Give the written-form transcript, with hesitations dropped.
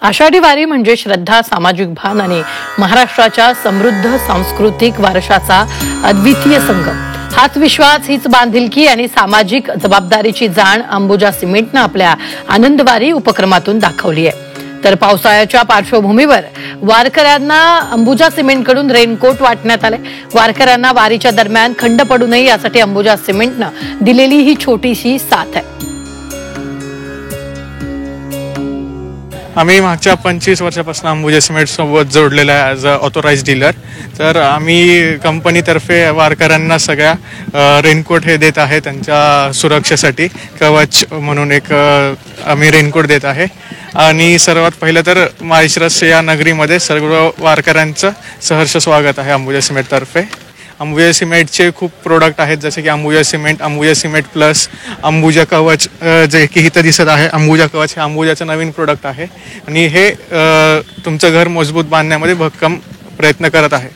आषाढी वारी म्हणजे श्रद्धा, सामाजिक भान आणि महाराष्ट्राच्या समृद्ध सांस्कृतिक वारशाचा अद्वितीय संगम. हाच विश्वास, हीच बांधिलकी आणि सामाजिक जबाबदारीची जाण अंबुजा सिमेंटनं आपल्या आनंदवारी उपक्रमातून दाखवली आहे. तर पावसाळ्याच्या पार्श्वभूमीवर वारकऱ्यांना अंबुजा सिमेंटकडून रेनकोट वाटण्यात आले. वारकऱ्यांना वारीच्या दरम्यान खंड पडू नये यासाठी अंबुजा सिमेंटनं दिलेली ही छोटीशी साथ आहे. आम्ही मागच्या 25 वर्षापासून अंबुजा सिमेंट सोबत जोडलेला आहे ॲज अ ऑथोराइज्ड डीलर. तर आम्ही कंपनीतर्फे वारकऱ्यांना सगळ्या रेनकोट हे देत आहे. त्यांच्या सुरक्षेसाठी कवच म्हणून एक आम्ही रेनकोट देत आहे. आणि सर्वात पहिलं तर माळशिरस या नगरीमध्ये सर्व वारकऱ्यांचं सहर्ष स्वागत आहे अंबुजा सिमेंटतर्फे. अंबुजा सिमेंटचे खूप प्रोडक्ट आहेत, जसे की अंबुजा सिमेंट प्लस, अंबुजा कवच, जे की इथं दिसत आहे. अंबुजा कवच हे अंबुजाचं नवीन प्रोडक्ट आहे आणि हे तुमचं घर मजबूत बांधण्यामध्ये भक्कम प्रयत्न करत आहे.